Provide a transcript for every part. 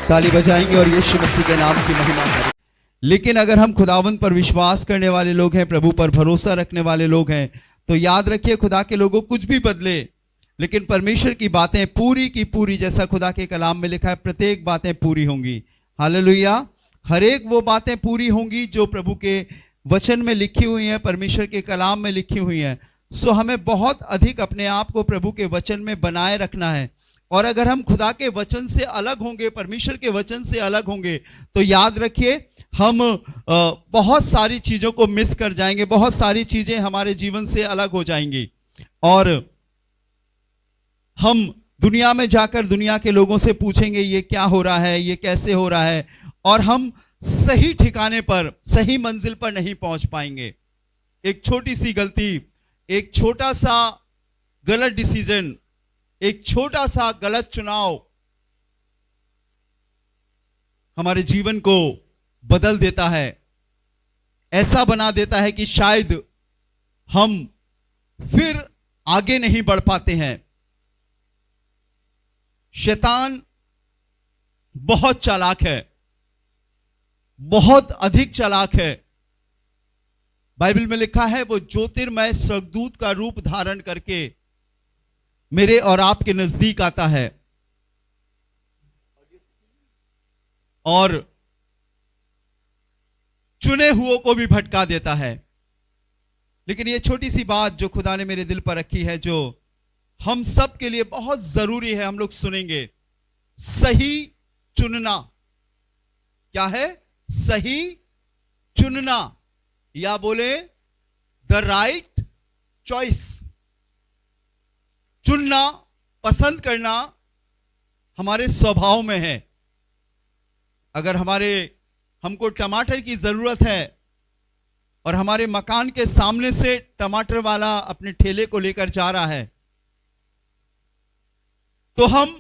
ताली बजाएंगे और यीशु मसीह के नाम की महिमा करें। लेकिन अगर हम खुदावंद पर विश्वास करने वाले लोग हैं, प्रभु पर भरोसा रखने वाले लोग हैं, तो याद रखिए खुदा के लोगों कुछ भी बदले, लेकिन परमेश्वर की बातें पूरी की पूरी, जैसा खुदा के कलाम में लिखा है, प्रत्येक बातें पूरी होंगी। हालेलुया। हर एक वो बातें पूरी होंगी जो प्रभु के वचन में लिखी हुई हैं, परमेश्वर के कलाम में लिखी हुई हैं। सो हमें बहुत अधिक अपने आप को प्रभु के वचन में बनाए रखना है। और अगर हम खुदा के वचन से अलग होंगे, परमेश्वर के वचन से अलग होंगे, तो याद रखिए हम बहुत सारी चीजों को मिस कर जाएंगे, बहुत सारी चीजें हमारे जीवन से अलग हो जाएंगी और हम दुनिया में जाकर दुनिया के लोगों से पूछेंगे ये क्या हो रहा है, ये कैसे हो रहा है, और हम सही ठिकाने पर, सही मंजिल पर नहीं पहुंच पाएंगे। एक छोटी सी गलती, एक छोटा सा गलत डिसीजन, एक छोटा सा गलत चुनाव हमारे जीवन को बदल देता है, ऐसा बना देता है कि शायद हम फिर आगे नहीं बढ़ पाते हैं। शैतान बहुत चालाक है, बहुत अधिक चालाक है। बाइबल में लिखा है वो ज्योतिर्मय स्वर्गदूत का रूप धारण करके मेरे और आपके नजदीक आता है और चुने हुओं को भी भटका देता है। लेकिन ये छोटी सी बात जो खुदा ने मेरे दिल पर रखी है, जो हम सब के लिए बहुत जरूरी है, हम लोग सुनेंगे। सही चुनना। क्या है? सही चुनना, या बोले द राइट चॉइस। चुनना, पसंद करना हमारे स्वभाव में है। अगर हमको टमाटर की जरूरत है और हमारे मकान के सामने से टमाटर वाला अपने ठेले को लेकर जा रहा है, तो हम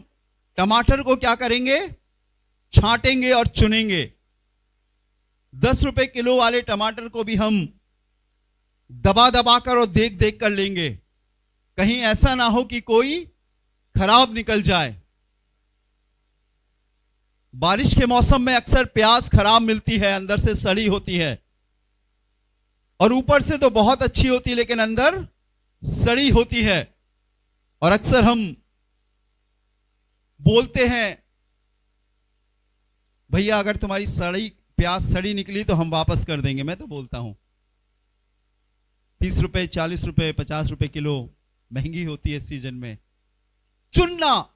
टमाटर को क्या करेंगे? छांटेंगे और चुनेंगे। 10 रुपए किलो वाले टमाटर को भी हम दबा दबा कर और देख देख कर लेंगे, कहीं ऐसा ना हो कि कोई खराब निकल जाए। बारिश के मौसम में अक्सर प्याज खराब मिलती है, अंदर से सड़ी होती है, और ऊपर से तो बहुत अच्छी होती है लेकिन अंदर सड़ी होती है। और अक्सर हम बोलते हैं, भैया अगर तुम्हारी प्याज सड़ी निकली तो हम वापस कर देंगे। मैं तो बोलता हूं 30 रुपए, 40 रुपए, 50 रुपए किलो महंगी होती है सीजन में। चुनना,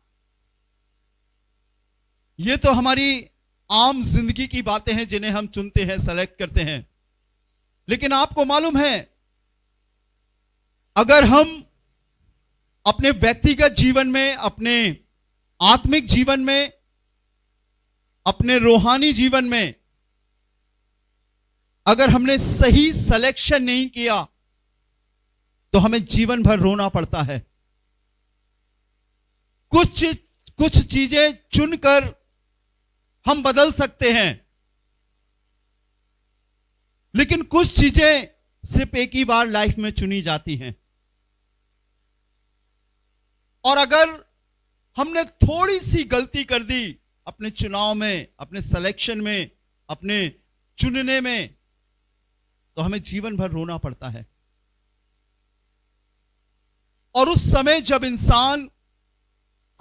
ये तो हमारी आम जिंदगी की बातें हैं जिन्हें हम चुनते हैं, सेलेक्ट करते हैं। लेकिन आपको मालूम है, अगर हम अपने व्यक्तिगत जीवन में, अपने आत्मिक जीवन में, अपने रूहानी जीवन में अगर हमने सही सिलेक्शन नहीं किया, तो हमें जीवन भर रोना पड़ता है। कुछ चीजें चुनकर हम बदल सकते हैं, लेकिन कुछ चीजें सिर्फ एक ही बार लाइफ में चुनी जाती हैं। और अगर हमने थोड़ी सी गलती कर दी अपने चुनाव में, अपने सिलेक्शन में, अपने चुनने में, तो हमें जीवन भर रोना पड़ता है। और उस समय जब इंसान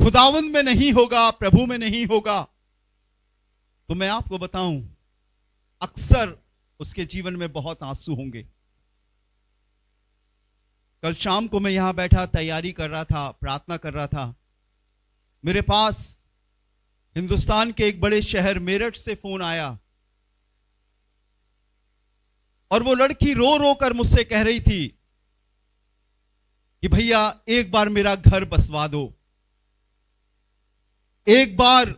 खुदावंद में नहीं होगा, प्रभु में नहीं होगा, तो मैं आपको बताऊं, अक्सर उसके जीवन में बहुत आंसू होंगे। कल शाम को मैं यहां बैठा तैयारी कर रहा था, प्रार्थना कर रहा था, मेरे पास हिंदुस्तान के एक बड़े शहर मेरठ से फोन आया और वो लड़की रो रो कर मुझसे कह रही थी कि भैया एक बार मेरा घर बसवा दो, एक बार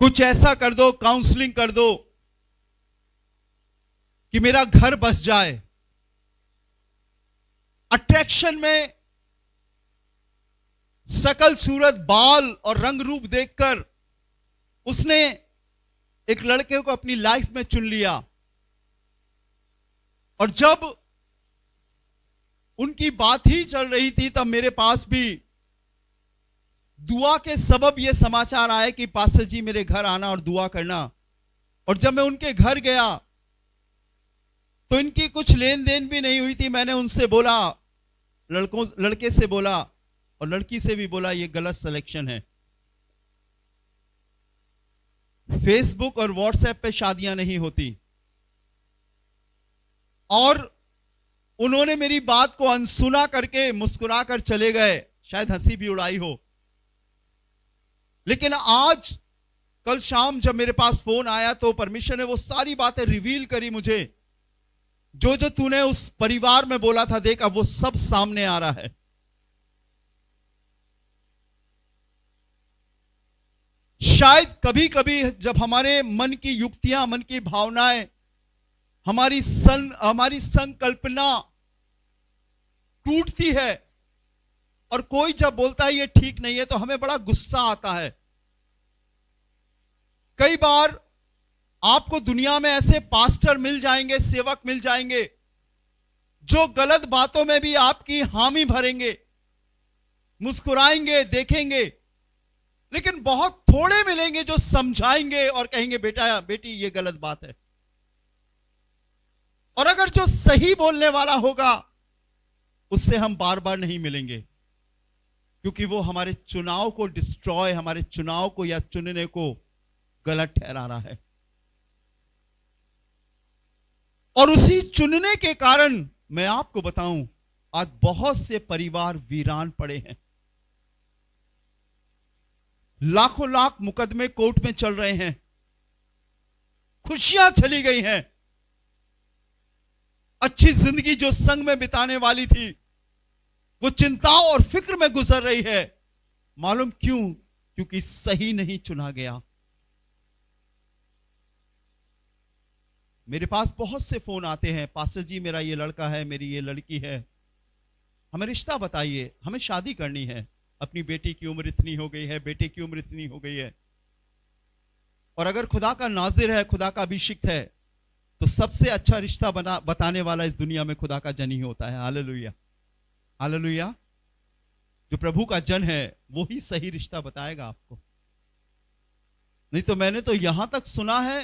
कुछ ऐसा कर दो, काउंसलिंग कर दो कि मेरा घर बस जाए। अट्रैक्शन में सकल सूरत, बाल और रंग रूप देखकर उसने एक लड़के को अपनी लाइफ में चुन लिया। और जब उनकी बात ही चल रही थी, तब मेरे पास भी दुआ के सबब यह समाचार आया कि पास्टर जी मेरे घर आना और दुआ करना। और जब मैं उनके घर गया तो इनकी कुछ लेन देन भी नहीं हुई थी। मैंने उनसे बोला, लड़के से बोला और लड़की से भी बोला, ये गलत सिलेक्शन है। फेसबुक और व्हाट्सएप पे शादियां नहीं होती। और उन्होंने मेरी बात को अनसुना करके मुस्कुरा कर चले गए, शायद हंसी भी उड़ाई हो। लेकिन आज कल शाम जब मेरे पास फोन आया तो परमेश्वर ने वो सारी बातें रिवील करी मुझे, जो जो तूने उस परिवार में बोला था, देख अब वो सब सामने आ रहा है। शायद कभी कभी जब हमारे मन की युक्तियां, मन की भावनाएं, हमारी संकल्पना टूटती है और कोई जब बोलता है ये ठीक नहीं है तो हमें बड़ा गुस्सा आता है। कई बार आपको दुनिया में ऐसे पास्टर मिल जाएंगे, सेवक मिल जाएंगे, जो गलत बातों में भी आपकी हामी भरेंगे, मुस्कुराएंगे, देखेंगे, लेकिन बहुत थोड़े मिलेंगे जो समझाएंगे और कहेंगे बेटा बेटी ये गलत बात है। और अगर जो सही बोलने वाला होगा उससे हम बार बार नहीं मिलेंगे, क्योंकि वो हमारे चुनाव को डिस्ट्रॉय, हमारे चुनाव को या चुनने को गलत ठहरा रहा है। और उसी चुनने के कारण मैं आपको बताऊं, आज बहुत से परिवार वीरान पड़े हैं। लाखों लाख मुकदमे कोर्ट में चल रहे हैं, खुशियां चली गई हैं, अच्छी जिंदगी जो संग में बिताने वाली थी वो चिंताओं और फिक्र में गुजर रही है। मालूम क्यों? क्योंकि सही नहीं चुना गया। मेरे पास बहुत से फोन आते हैं, पास्टर जी मेरा ये लड़का है, मेरी ये लड़की है, हमें रिश्ता बताइए, हमें शादी करनी है, अपनी बेटी की उम्र इतनी हो गई है, बेटे की उम्र इतनी हो गई है। और अगर खुदा का नाजिर है, खुदा का अभिषिक्त है, तो सबसे अच्छा रिश्ता बताने वाला इस दुनिया में खुदा का जन ही होता है। Hallelujah, hallelujah. जो प्रभु का जन है वो ही सही रिश्ता बताएगा आपको। नहीं तो मैंने तो यहां तक सुना है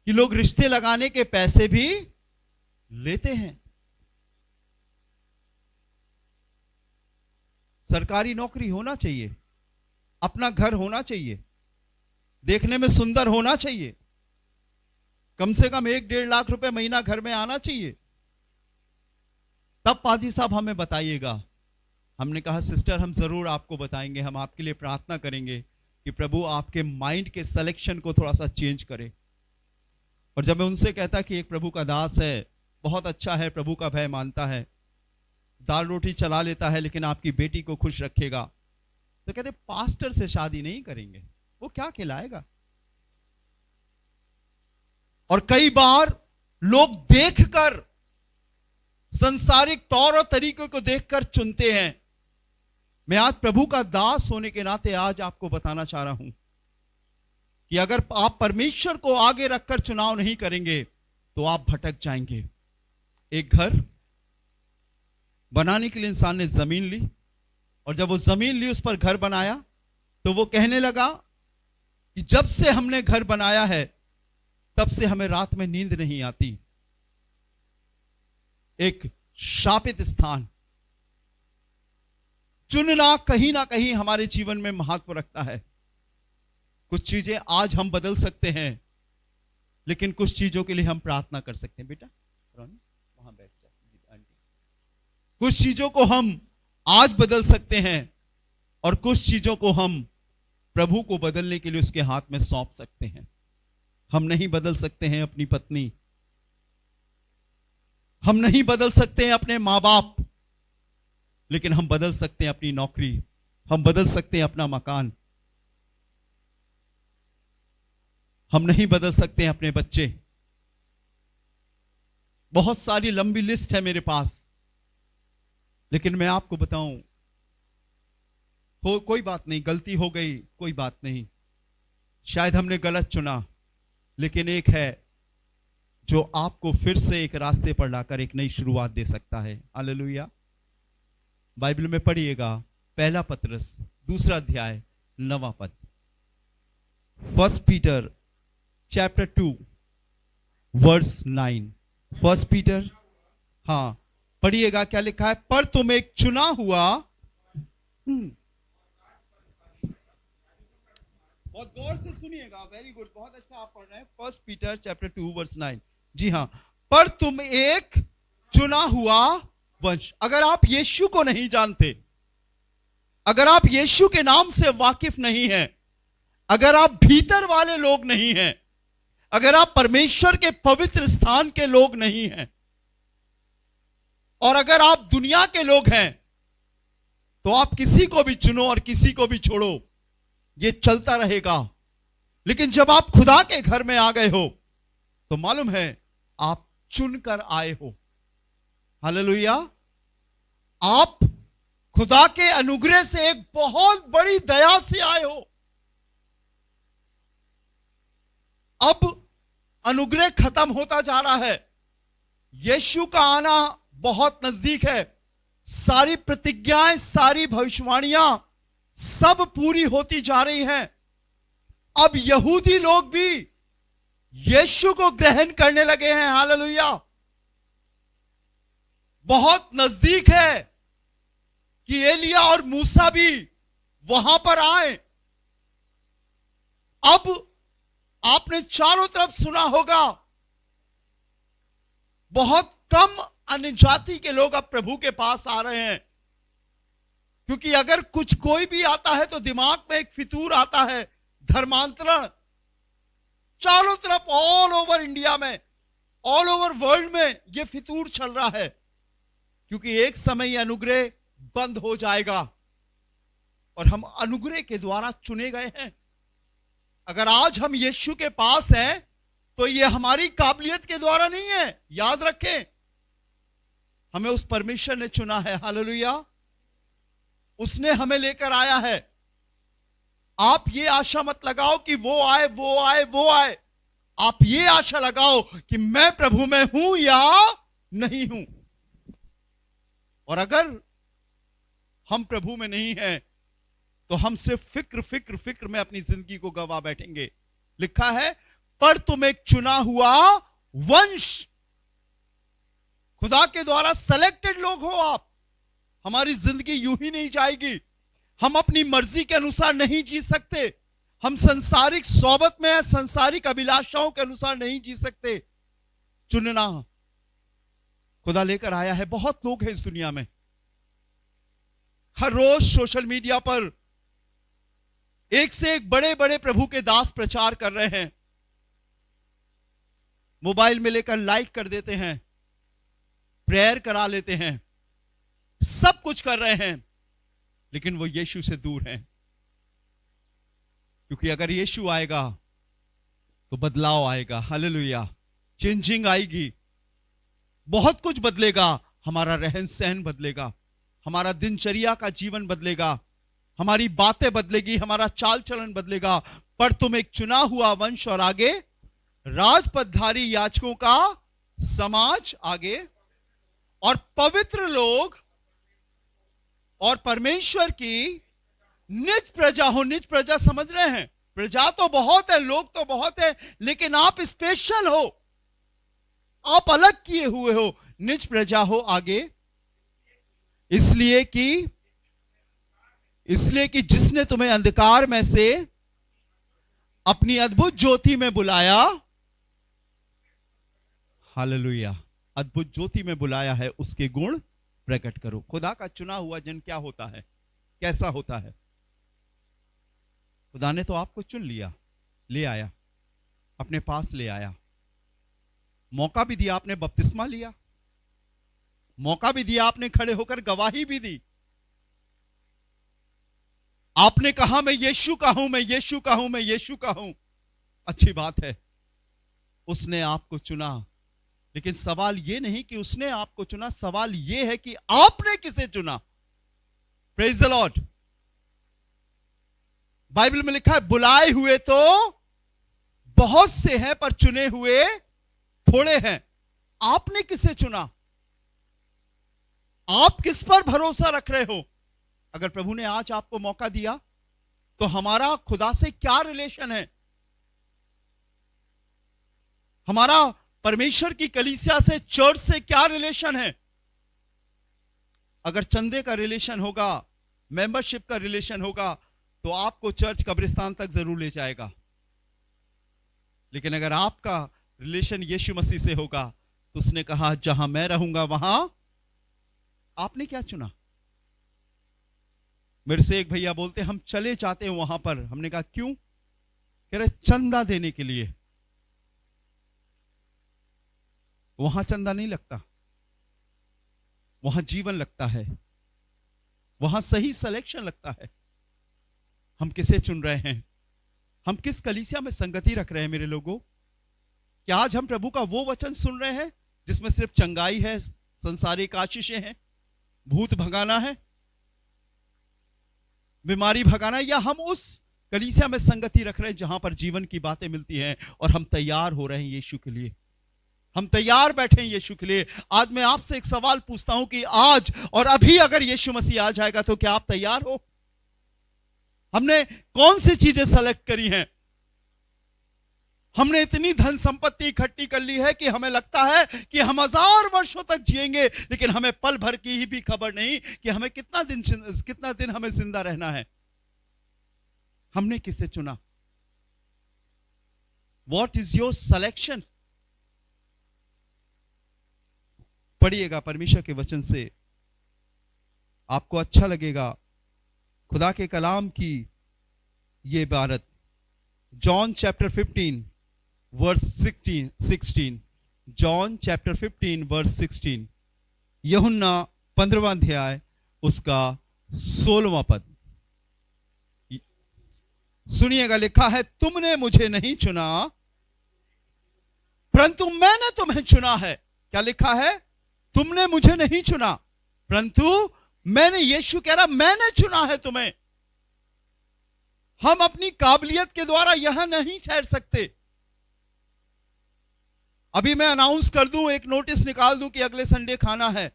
कि लोग रिश्ते लगाने के पैसे भी लेते हैं। सरकारी नौकरी होना चाहिए, अपना घर होना चाहिए, देखने में सुंदर होना चाहिए, कम से कम 1-1.5 लाख रुपए महीना घर में आना चाहिए, तब पादी साहब हमें बताइएगा। हमने कहा सिस्टर हम जरूर आपको बताएंगे, हम आपके लिए प्रार्थना करेंगे कि प्रभु आपके माइंड के सिलेक्शन को थोड़ा सा चेंज करे। और जब मैं उनसे कहता कि एक प्रभु का दास है, बहुत अच्छा है, प्रभु का भय मानता है, दाल रोटी चला लेता है, लेकिन आपकी बेटी को खुश रखेगा, तो कहते पास्टर से शादी नहीं करेंगे, वो क्या खिलाएगा। और कई बार लोग देखकर, संसारिक तौर और तरीकों को देखकर चुनते हैं। मैं आज प्रभु का दास होने के नाते आज आपको बताना चाह रहा हूं कि अगर आप परमेश्वर को आगे रखकर चुनाव नहीं करेंगे तो आप भटक जाएंगे। एक घर बनाने के लिए इंसान ने जमीन ली, और जब वो जमीन ली उस पर घर बनाया, तो वो कहने लगा कि जब से हमने घर बनाया है तब से हमें रात में नींद नहीं आती। एक शापित स्थान। चुनना कहीं ना कहीं हमारे जीवन में महत्व रखता है। कुछ चीजें आज हम बदल सकते हैं, लेकिन कुछ चीजों के लिए हम प्रार्थना कर सकते हैं। बेटा वहां बैठ जा, आंटी। कुछ चीजों को हम आज बदल सकते हैं और कुछ चीजों को हम प्रभु को बदलने के लिए उसके हाथ में सौंप सकते हैं। हम नहीं बदल सकते हैं अपनी पत्नी, हम नहीं बदल सकते हैं अपने मां बाप, लेकिन हम बदल सकते हैं अपनी नौकरी, हम बदल सकते हैं अपना मकान, हम नहीं बदल सकते हैं अपने बच्चे। बहुत सारी लंबी लिस्ट है मेरे पास, लेकिन मैं आपको बताऊं, कोई बात नहीं, गलती हो गई, कोई बात नहीं, शायद हमने गलत चुना, लेकिन एक है जो आपको फिर से एक रास्ते पर लाकर एक नई शुरुआत दे सकता है। हालेलुया। बाइबल में पढ़िएगा, पहला पतरस 2 अध्याय 9 पद। 1 पीटर चैप्टर 2 वर्स 9। 1 पीटर, हाँ पढ़िएगा क्या लिखा है। पर तुम एक चुना हुआ, बहुत गौर से सुनिएगा, वेरी गुड, बहुत अच्छा आप पढ़ रहे हैं। 1 पीटर चैप्टर 2 वर्स 9। जी हाँ, पर तुम एक चुना हुआ वंश। अगर आप यीशु को नहीं जानते, अगर आप यीशु के नाम से वाकिफ नहीं हैं, अगर आप भीतर वाले लोग नहीं हैं, अगर आप परमेश्वर के पवित्र स्थान के लोग नहीं हैं, और अगर आप दुनिया के लोग हैं, तो आप किसी को भी चुनो और किसी को भी छोड़ो, ये चलता रहेगा। लेकिन जब आप खुदा के घर में आ गए हो, तो मालूम है आप चुनकर आए हो। हालेलुया। आप खुदा के अनुग्रह से एक बहुत बड़ी दया से आए हो। अब अनुग्रह खत्म होता जा रहा है, यीशु का आना बहुत नजदीक है। सारी प्रतिज्ञाएं, सारी भविष्यवाणियां सब पूरी होती जा रही हैं। अब यहूदी लोग भी यीशु को ग्रहण करने लगे हैं। हालेलुया। बहुत नजदीक है कि एलिया और मूसा भी वहां पर आए। अब आपने चारों तरफ सुना होगा, बहुत कम अन्य जाति के लोग अब प्रभु के पास आ रहे हैं, क्योंकि अगर कुछ कोई भी आता है तो दिमाग में एक फितूर आता है, धर्मांतरण। चारों तरफ, ऑल ओवर इंडिया में, ऑल ओवर वर्ल्ड में यह फितूर चल रहा है, क्योंकि एक समय यह अनुग्रह बंद हो जाएगा और हम अनुग्रह के द्वारा चुने गए हैं। अगर आज हम यीशु के पास हैं तो यह हमारी काबिलियत के द्वारा नहीं है, याद रखें। हमें उस परमेश्वर ने चुना है। हालेलुया। उसने हमें लेकर आया है। आप ये आशा मत लगाओ कि वो आए, वो आए, वो आए। आप ये आशा लगाओ कि मैं प्रभु में हूं या नहीं हूं। और अगर हम प्रभु में नहीं हैं तो हम सिर्फ फिक्र में अपनी जिंदगी को गवा बैठेंगे। लिखा है, पर तुम एक चुना हुआ वंश, खुदा के द्वारा सेलेक्टेड लोग हो आप। हमारी जिंदगी यूं ही नहीं जाएगी। हम अपनी मर्जी के अनुसार नहीं जी सकते। हम संसारिक सोबत में, संसारिक अभिलाषाओं के अनुसार नहीं जी सकते। चुनना खुदा लेकर आया है। बहुत लोग हैं इस दुनिया में, हर रोज सोशल मीडिया पर एक से एक बड़े बड़े प्रभु के दास प्रचार कर रहे हैं। मोबाइल में लेकर लाइक कर देते हैं, प्रेयर करा लेते हैं, सब कुछ कर रहे हैं, लेकिन वो यीशु से दूर हैं। क्योंकि अगर यीशु आएगा तो बदलाव आएगा। हालेलुया। चेंजिंग आएगी, बहुत कुछ बदलेगा। हमारा रहन सहन बदलेगा, हमारा दिनचर्या का जीवन बदलेगा, हमारी बातें बदलेगी, हमारा चाल चलन बदलेगा। पर तुम एक चुना हुआ वंश, और आगे राजपदधारी याजकों का समाज, आगे और पवित्र लोग और परमेश्वर की निज प्रजा हो। निज प्रजा समझ रहे हैं? प्रजा तो बहुत है, लोग तो बहुत है, लेकिन आप स्पेशल हो, आप अलग किए हुए हो। निज प्रजा हो, आगे इसलिए कि जिसने तुम्हें अंधकार में से अपनी अद्भुत ज्योति में बुलाया। हालेलुया। अद्भुत ज्योति में बुलाया है, उसके गुण प्रकट करो। खुदा का चुना हुआ जन क्या होता है, कैसा होता है? खुदा ने तो आपको चुन लिया, ले आया, अपने पास ले आया, मौका भी दिया, आपने बपतिस्मा लिया, मौका भी दिया, आपने खड़े होकर गवाही भी दी। आपने कहा मैं यीशु का हूं, मैं यीशु का हूं, मैं यीशु का हूं। अच्छी बात है, उसने आपको चुना। लेकिन सवाल यह नहीं कि उसने आपको चुना, सवाल यह है कि आपने किसे चुना। Praise the Lord. बाइबल में लिखा है, बुलाए हुए तो बहुत से हैं पर चुने हुए थोड़े हैं। आपने किसे चुना? आप किस पर भरोसा रख रहे हो? अगर प्रभु ने आज आपको मौका दिया तो हमारा खुदा से क्या रिलेशन है, हमारा परमेश्वर की कलीसिया से, चर्च से क्या रिलेशन है। अगर चंदे का रिलेशन होगा, मेंबरशिप का रिलेशन होगा, तो आपको चर्च कब्रिस्तान तक जरूर ले जाएगा। लेकिन अगर आपका रिलेशन यीशु मसीह से होगा तो उसने कहा जहां मैं रहूंगा वहां आपने क्या चुना। मेरे से एक भैया बोलते हम चले जाते हैं वहां पर। हमने कहा क्यों? कह रहे चंदा देने के लिए। वहां चंदा नहीं लगता, वहां जीवन लगता है, वहां सही सिलेक्शन लगता है। हम किसे चुन रहे हैं, हम किस कलीसिया में संगति रख रहे हैं मेरे लोगों। क्या आज हम प्रभु का वो वचन सुन रहे हैं जिसमें सिर्फ चंगाई है, संसारिक आशीषें हैं, भूत भगाना है, बीमारी भगाना, या हम उस कलीसिया में संगति रख रहे हैं जहां पर जीवन की बातें मिलती हैं और हम तैयार हो रहे हैं यीशु के लिए, हम तैयार बैठे हैं यीशु के लिए। आज मैं आपसे एक सवाल पूछता हूं कि आज और अभी अगर यीशु मसीह आ जाएगा तो क्या आप तैयार हो? हमने कौन सी चीजें सेलेक्ट करी हैं? हमने इतनी धन संपत्ति इकट्ठी कर ली है कि हमें लगता है कि हम 1000 वर्षों तक जिएंगे, लेकिन हमें पल भर की ही भी खबर नहीं कि हमें कितना दिन हमें जिंदा रहना है। हमने किसे चुना? What is your selection? पढ़िएगा परमेश्वर के वचन से, आपको अच्छा लगेगा। खुदा के कलाम की ये इबारत, John chapter 15 verse 16, John chapter 15 verse 16, यूहन्ना 15वां अध्याय उसका 16वां पद। सुनिएगा, लिखा है तुमने मुझे नहीं चुना परंतु मैंने तुम्हें चुना है। क्या लिखा है? तुमने मुझे नहीं चुना परंतु मैंने, यीशु कह रहा मैंने चुना है तुम्हें। हम अपनी काबिलियत के द्वारा यहां नहीं ठहर सकते। अभी मैं अनाउंस कर दूं, एक नोटिस निकाल दूं कि अगले संडे खाना है,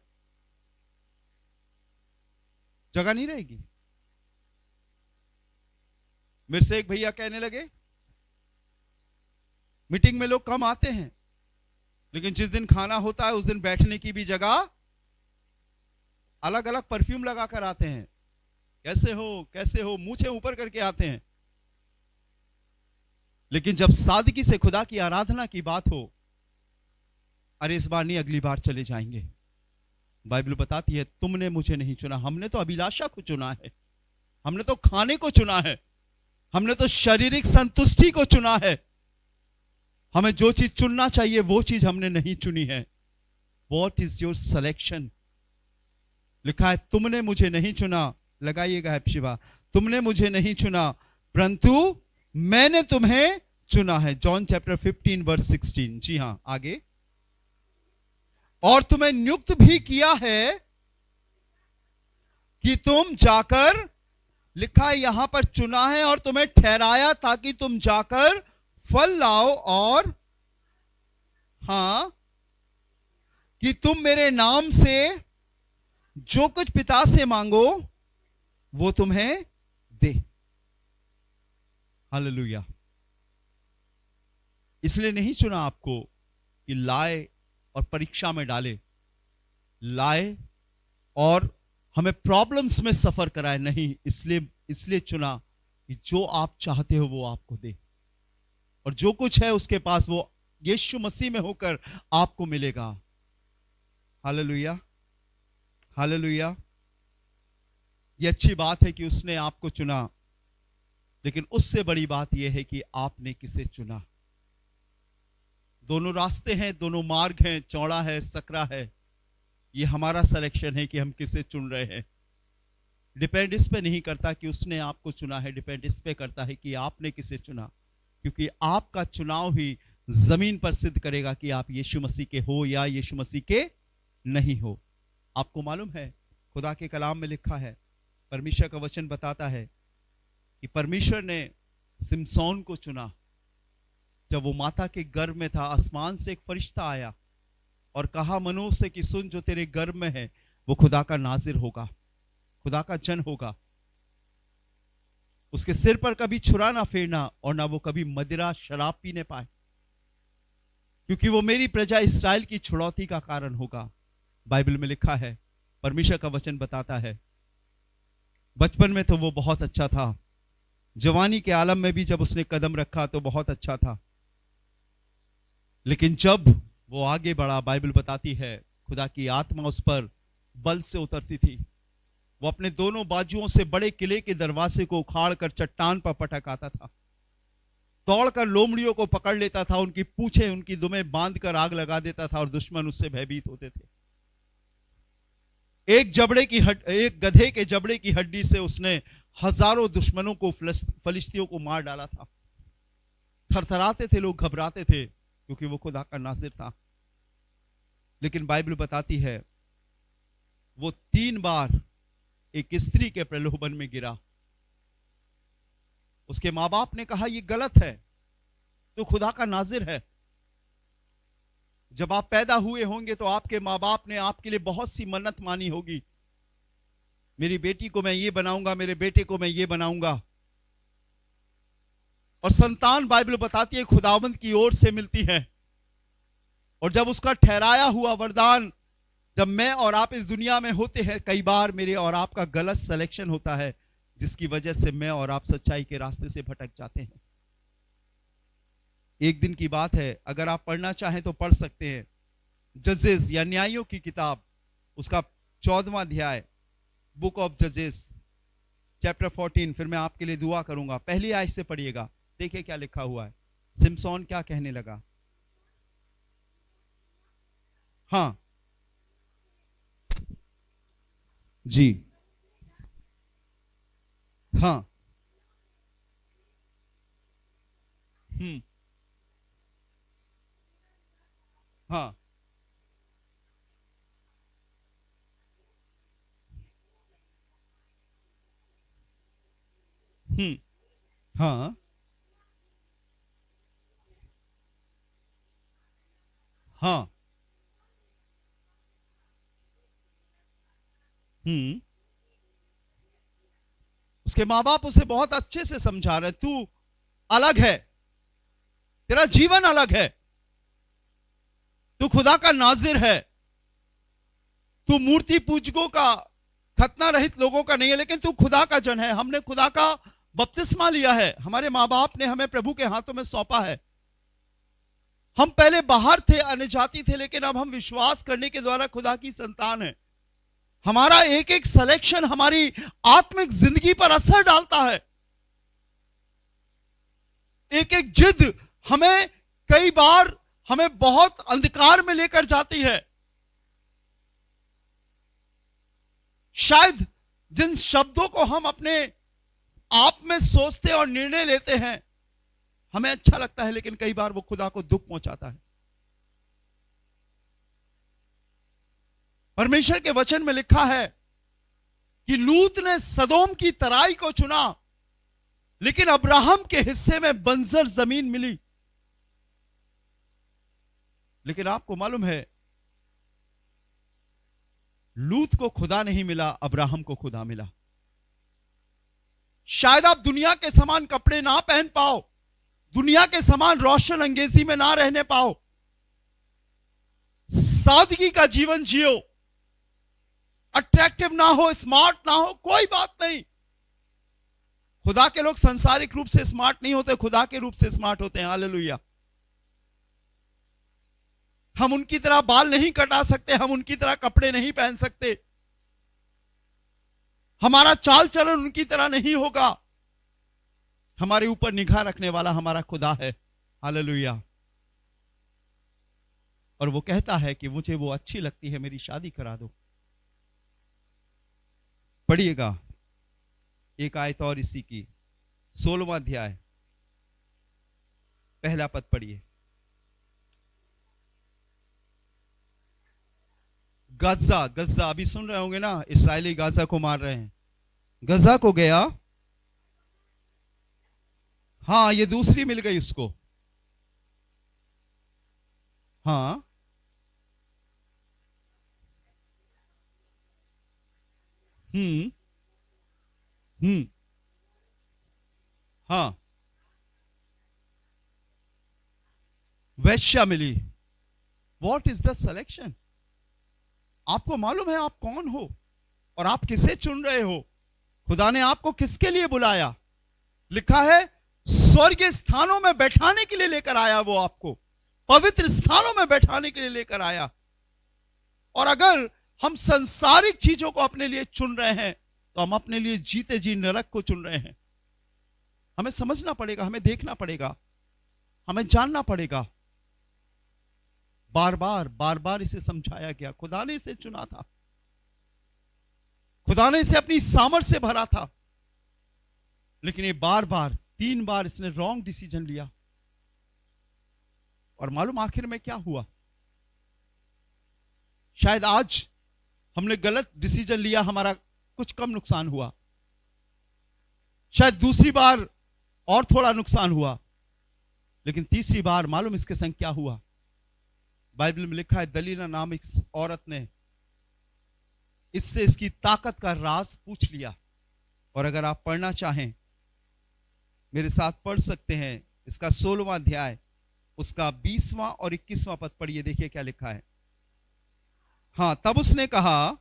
जगह नहीं रहेगी। मेरे से एक भैया कहने लगे मीटिंग में लोग कम आते हैं, लेकिन जिस दिन खाना होता है उस दिन बैठने की भी जगह, अलग अलग परफ्यूम लगा कर आते हैं, कैसे हो कैसे हो, मुंह ऊपर करके आते हैं। लेकिन जब सादगी से खुदा की आराधना की बात हो, अरे इस बार नहीं अगली बार चले जाएंगे। बाइबल बताती है तुमने मुझे नहीं चुना। हमने तो अभिलाषा को चुना है, हमने तो खाने को चुना है, हमने तो शारीरिक संतुष्टि को चुना है। हमें जो चीज चुनना चाहिए वो चीज हमने नहीं चुनी है। What is your selection? लिखा है तुमने मुझे नहीं चुना, लगाइएगा हैप्शिवा, तुमने मुझे नहीं चुना परंतु मैंने तुम्हें चुना है। John chapter 15 verse 16। जी हां, आगे, और तुम्हें नियुक्त भी किया है कि तुम जाकर, लिखा है यहां पर चुना है और तुम्हें ठहराया ताकि तुम जाकर फल लाओ, और हां कि तुम मेरे नाम से जो कुछ पिता से मांगो वो तुम्हें दे। हालेलुया। इसलिए नहीं चुना आपको कि लाए और परीक्षा में डाले, लाए और हमें प्रॉब्लम्स में सफर कराए, नहीं, इसलिए चुना कि जो आप चाहते हो वो आपको दे, और जो कुछ है उसके पास वो यीशु मसीह में होकर आपको मिलेगा। Hallelujah, hallelujah. ये अच्छी बात है कि उसने आपको चुना, लेकिन उससे बड़ी बात यह है कि आपने किसे चुना। दोनों रास्ते हैं, दोनों मार्ग हैं, चौड़ा है, सकरा है। ये हमारा सिलेक्शन है कि हम किसे चुन रहे हैं। डिपेंड इस पे नहीं करता कि उसने आपको चुना है, डिपेंड इस पे करता है कि आपने किसे चुना, क्योंकि आपका चुनाव ही जमीन पर सिद्ध करेगा कि आप यीशु मसीह के हो या यीशु मसीह के नहीं हो। आपको मालूम है खुदा के कलाम में लिखा है, परमेश्वर का वचन बताता है कि परमेश्वर ने सिमसोन को चुना। जब वो माता के गर्भ में था, आसमान से एक फरिश्ता आया और कहा मनुष्य से कि सुन, जो तेरे गर्भ में है वो खुदा का नाजिर होगा। खुदा का जन होगा, उसके सिर पर कभी छुरा ना फेरना और ना वो कभी मदिरा शराब पीने पाए, क्योंकि वो मेरी प्रजा इस्राएल की छुड़ौती का कारण होगा। बाइबल में लिखा है, परमेश्वर का वचन बताता है, बचपन में तो वो बहुत अच्छा था, जवानी के आलम में भी जब उसने कदम रखा तो बहुत अच्छा था, लेकिन जब वो आगे बढ़ा, बाइबल बताती है खुदा की आत्मा उस पर बल से उतरती थी। वो अपने दोनों बाजुओं से बड़े किले के दरवाजे को उखाड़ कर चट्टान पर पटक आता था, दौड़कर लोमड़ियों को पकड़ लेता था, उनकी पूंछें उनकी दुमें बांध कर आग लगा देता था और दुश्मन उससे भयभीत होते थे। एक गधे के जबड़े की हड्डी से उसने हजारों दुश्मनों को, फलिश्तियों को मार डाला था। थरथराते थे लोग, घबराते थे, क्योंकि वो खुदा का नाज़िर था। लेकिन बाइबल बताती है वो 3 बार एक स्त्री के प्रलोभन में गिरा। उसके मां बाप ने कहा, यह गलत है, तो खुदा का नाज़िर है। जब आप पैदा हुए होंगे तो आपके मां बाप ने आपके लिए बहुत सी मन्नत मानी होगी, मेरी बेटी को मैं ये बनाऊंगा, मेरे बेटे को मैं ये बनाऊंगा। और संतान, बाइबल बताती है, खुदावंद की ओर से मिलती है। और जब उसका ठहराया हुआ वरदान, जब मैं और आप इस दुनिया में होते हैं, कई बार मेरे और आपका गलत सिलेक्शन होता है, जिसकी वजह से मैं और आप सच्चाई के रास्ते से भटक जाते हैं। एक दिन की बात है, अगर आप पढ़ना चाहें तो पढ़ सकते हैं, जजेस या न्यायों की किताब, उसका 14वां अध्याय, बुक ऑफ जजेस, चैप्टर 14। फिर मैं आपके लिए दुआ करूंगा। पहली आयत से पढ़िएगा, देखिए क्या लिखा हुआ है। सिमसोन क्या कहने लगा? हाँ जी, हाँ, हम्म, हाँ, हम्म, हाँ, हाँ, हम्म। उसके माँ बाप उसे बहुत अच्छे से समझा रहे, तू अलग है, तेरा जीवन अलग है, तू खुदा का नाजिर है, तू मूर्ति पूजकों का, खतना रहित लोगों का नहीं है, लेकिन तू खुदा का जन है। हमने खुदा का बपतिस्मा लिया है, हमारे माँ बाप ने हमें प्रभु के हाथों में सौंपा है। हम पहले बाहर थे, अन्यजाति थे, लेकिन अब हम विश्वास करने के द्वारा खुदा की संतान है। हमारा एक एक सिलेक्शन हमारी आत्मिक जिंदगी पर असर डालता है। एक एक जिद हमें कई बार हमें बहुत अंधकार में लेकर जाती है। शायद जिन शब्दों को हम अपने आप में सोचते और निर्णय लेते हैं, हमें अच्छा लगता है, लेकिन कई बार वो खुदा को दुख पहुंचाता है। परमेश्वर के वचन में लिखा है कि लूत ने सदोम की तराई को चुना, लेकिन अब्राहम के हिस्से में बंजर जमीन मिली। लेकिन आपको मालूम है, लूत को खुदा नहीं मिला, अब्राहम को खुदा मिला। शायद आप दुनिया के समान कपड़े ना पहन पाओ, दुनिया के समान रोशन अंगेजी में ना रहने पाओ, सादगी का जीवन जियो, अट्रैक्टिव ना हो, स्मार्ट ना हो, कोई बात नहीं। खुदा के लोग सांसारिक रूप से स्मार्ट नहीं होते, खुदा के रूप से स्मार्ट होते हैं। हालेलुया। हम उनकी तरह बाल नहीं कटा सकते, हम उनकी तरह कपड़े नहीं पहन सकते, हमारा चाल चलन उनकी तरह नहीं होगा। हमारे ऊपर निगाह रखने वाला हमारा खुदा है। हालेलुया। और वो कहता है कि मुझे वो अच्छी लगती है, मेरी शादी करा दो। पढ़िएगा एक आयत और इसी की, 16वां अध्याय, पहला पद पढ़िए। गजा, गजा अभी सुन रहे होंगे ना, इस्राएली गाजा को मार रहे हैं। गजा को गया, हाँ, ये दूसरी मिल गई उसको। हाँ, हम्म, हाँ, वैश्या मिली। What is the selection? आपको मालूम है आप कौन हो और आप किसे चुन रहे हो? खुदा ने आपको किसके लिए बुलाया? लिखा है स्वर्गीय स्थानों में बैठाने के लिए लेकर आया, वो आपको पवित्र स्थानों में बैठाने के लिए लेकर आया। और अगर हम संसारिक चीजों को अपने लिए चुन रहे हैं तो हम अपने लिए जीते जी नरक को चुन रहे हैं। हमें समझना पड़ेगा, हमें देखना पड़ेगा, हमें जानना पड़ेगा। बार बार इसे समझाया गया। खुदा ने इसे चुना था, खुदा ने इसे अपनी सामर्थ से भरा था, लेकिन ये बार 3 बार इसने रॉन्ग डिसीजन लिया। और मालूम आखिर में क्या हुआ? शायद आज हमने गलत डिसीजन लिया, हमारा कुछ कम नुकसान हुआ। शायद दूसरी बार और थोड़ा नुकसान हुआ, लेकिन तीसरी बार मालूम इसके संग क्या हुआ? बाइबल में लिखा है दलीला नाम एक औरत ने इससे इसकी ताकत का राज पूछ लिया। और अगर आप पढ़ना चाहें मेरे साथ पढ़ सकते हैं, इसका 16वां अध्याय उसका 20वां और 21वां पद पढ़िए, देखिए क्या लिखा है। हाँ, तब उसने कहा,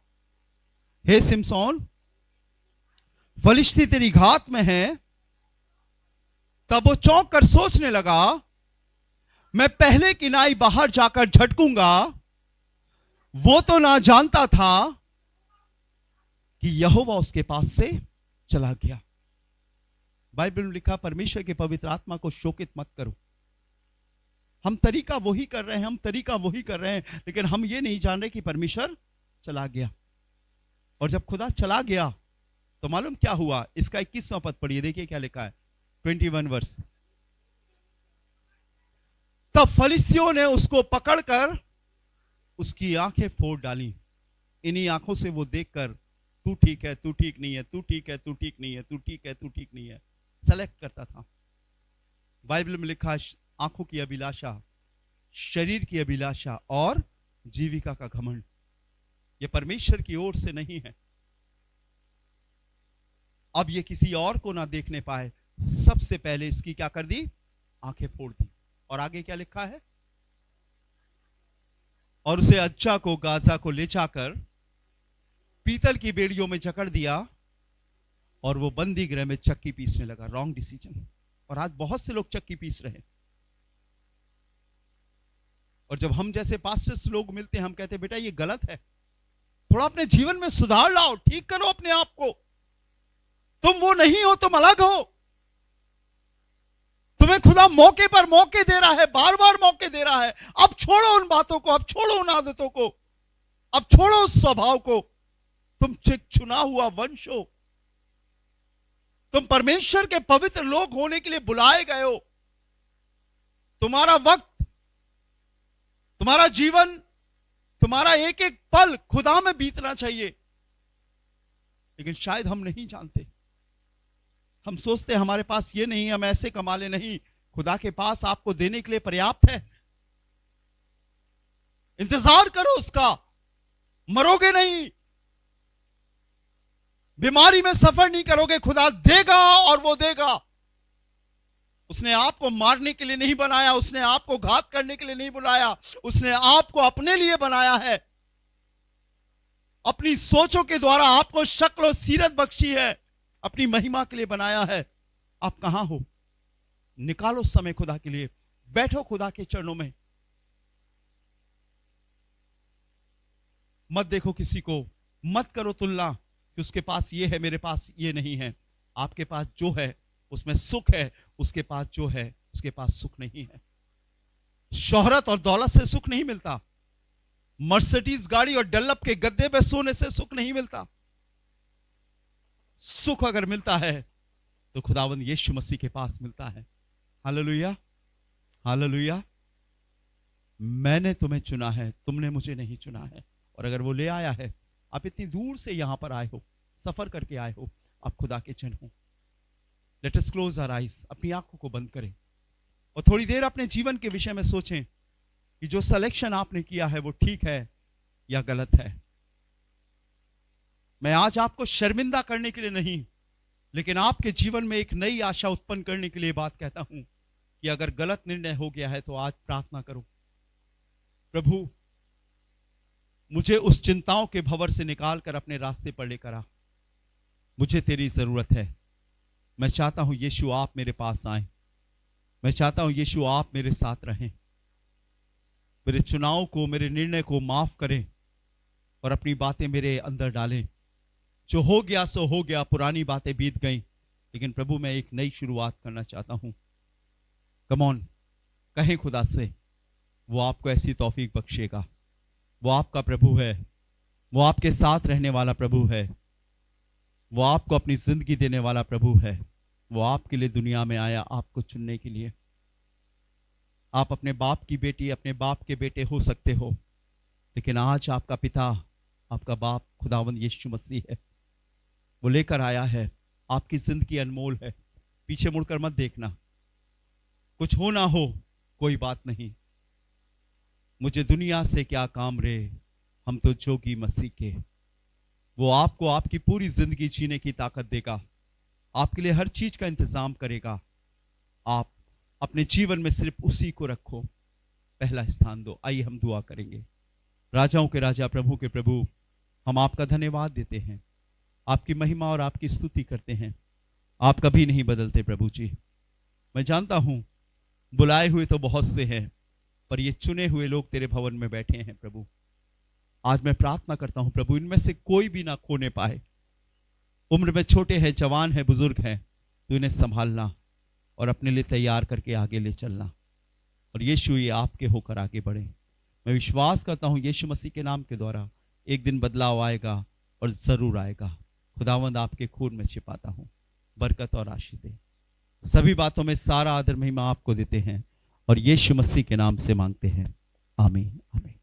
हे सिमसोन, फलिश्ती तेरी घात में है। तब वो चौंक कर सोचने लगा, मैं पहले किनाई बाहर जाकर झटकूंगा। वो तो ना जानता था कि यहोवा उसके पास से चला गया। बाइबल में लिखा, परमेश्वर के पवित्र आत्मा को शोकित मत करो। हम तरीका वही कर रहे हैं, लेकिन हम ये नहीं जान रहे कि परमेश्वर चला गया। और जब खुदा चला गया तो मालूम क्या हुआ? इसका 21वां पद पढ़िए, देखिए क्या लिखा है, 21 वर्ष। तब फलिस्तियों ने उसको पकड़कर उसकी आंखें फोड़ डाली। इन्हीं आंखों से वो देखकर तू ठीक है, तू ठीक नहीं है, तू ठीक है, तू ठीक नहीं है, तू ठीक है, तू ठीक नहीं है, सेलेक्ट करता था। बाइबल में लिखा, आंखों की अभिलाषा, शरीर की अभिलाषा और जीविका का घमंड, यह परमेश्वर की ओर से नहीं है। अब ये किसी और को ना देखने पाए, सबसे पहले इसकी क्या कर दी? आंखें फोड़ दी। और आगे क्या लिखा है? और उसे अच्छा को, गाजा को ले जाकर पीतल की बेड़ियों में जकड़ दिया और वो बंदी गृह में चक्की पीसने लगा। Wrong decision. और आज बहुत से लोग चक्की पीस रहे हैं। और जब हम जैसे पास्टर्स लोग मिलते हैं, हम कहते हैं बेटा ये गलत है, थोड़ा अपने जीवन में सुधार लाओ, ठीक करो अपने आप को। तुम वो नहीं हो, तुम अलग हो। तुम्हें खुदा मौके पर मौके दे रहा है, बार बार मौके दे रहा है। अब छोड़ो उन बातों को, अब छोड़ो उन आदतों को, अब छोड़ो उस स्वभाव को। तुम चुना हुआ वंश हो, तुम परमेश्वर के पवित्र लोग होने के लिए बुलाए गए हो। तुम्हारा वक्त, तुम्हारा जीवन, तुम्हारा एक एक पल खुदा में बीतना चाहिए। लेकिन शायद हम नहीं जानते। हम सोचते हमारे पास ये नहीं, हम ऐसे कमा ले। नहीं, खुदा के पास आपको देने के लिए पर्याप्त है। इंतजार करो उसका, मरोगे नहीं, बीमारी में सफर नहीं करोगे। खुदा देगा और वो देगा। उसने आपको मारने के लिए नहीं बनाया, उसने आपको घात करने के लिए नहीं बुलाया, उसने आपको अपने लिए बनाया है। अपनी सोचों के द्वारा आपको शक्ल और सीरत बख्शी है, अपनी महिमा के लिए बनाया है। आप कहां हो? निकालो समय खुदा के लिए, बैठो खुदा के चरणों में। मत देखो किसी को, मत करो तुलना कि उसके पास ये है, मेरे पास ये नहीं है। आपके पास जो है उसमें सुख है, उसके पास जो है उसके पास सुख नहीं है। शोहरत और दौलत से सुख नहीं मिलता। मर्सिडीज गाड़ी और डल्लप के गद्दे पे सोने से सुख नहीं मिलता। सुख अगर मिलता है तो खुदावंद यीशु मसीह के पास मिलता है। Hallelujah, hallelujah. मैंने तुम्हें चुना है, तुमने मुझे नहीं चुना है। और अगर वो ले आया है, आप इतनी दूर से यहां पर आए हो, सफर करके आए हो, आप खुदा के जन हो। Let us close our eyes, अपनी आंखों को बंद करें और थोड़ी देर अपने जीवन के विषय में सोचें कि जो सिलेक्शन आपने किया है वो ठीक है या गलत है। मैं आज आपको शर्मिंदा करने के लिए नहीं, लेकिन आपके जीवन में एक नई आशा उत्पन्न करने के लिए बात कहता हूं कि अगर गलत निर्णय हो गया है तो आज प्रार्थना करो, प्रभु मुझे उस चिंताओं के भंवर से निकाल कर अपने रास्ते पर लेकर आ। मुझे तेरी जरूरत है। मैं चाहता हूं यीशु आप मेरे पास आए। मैं चाहता हूं यीशु आप मेरे साथ रहें। मेरे चुनाव को, मेरे निर्णय को माफ करें और अपनी बातें मेरे अंदर डालें। जो हो गया सो हो गया, पुरानी बातें बीत गई, लेकिन प्रभु मैं एक नई शुरुआत करना चाहता हूं। कम ऑन, कहें खुदा से, वो आपको ऐसी तौफीक बख्शेगा। वो आपका प्रभु है, वो आपके साथ रहने वाला प्रभु है, वो आपको अपनी जिंदगी देने वाला प्रभु है। वो आपके लिए दुनिया में आया, आपको चुनने के लिए। आप अपने बाप की बेटी, अपने बाप के बेटे हो सकते हो, लेकिन आज आपका पिता, आपका बाप खुदावंद यीशु मसीह है। वो लेकर आया है। आपकी जिंदगी अनमोल है। पीछे मुड़कर मत देखना। कुछ हो ना हो कोई बात नहीं। मुझे दुनिया से क्या काम रे, हम तो जोगी मसीह के। वो आपको आपकी पूरी जिंदगी जीने की ताकत देगा। आपके लिए हर चीज का इंतजाम करेगा। आप अपने जीवन में सिर्फ उसी को रखो, पहला स्थान दो। आइए हम दुआ करेंगे। राजाओं के राजा, प्रभु के प्रभु, हम आपका धन्यवाद देते हैं, आपकी महिमा और आपकी स्तुति करते हैं। आप कभी नहीं बदलते प्रभु जी। मैं जानता हूं बुलाए हुए तो बहुत से हैं, पर ये चुने हुए लोग तेरे भवन में बैठे हैं प्रभु। आज मैं प्रार्थना करता हूं प्रभु, इनमें से कोई भी ना खोने पाए। उम्र में छोटे हैं, जवान हैं, बुजुर्ग हैं, तो इन्हें संभालना और अपने लिए तैयार करके आगे ले चलना। और यीशु ये आपके होकर आगे बढ़े। मैं विश्वास करता हूं यीशु मसीह के नाम के द्वारा एक दिन बदलाव आएगा और जरूर आएगा। खुदावंद आपके खून में छिपाता हूं, बरकत और आशीष दे। सभी बातों में सारा आदर महिमा आपको देते हैं और यीशु मसीह के नाम से मांगते हैं। आमीन, आमीन।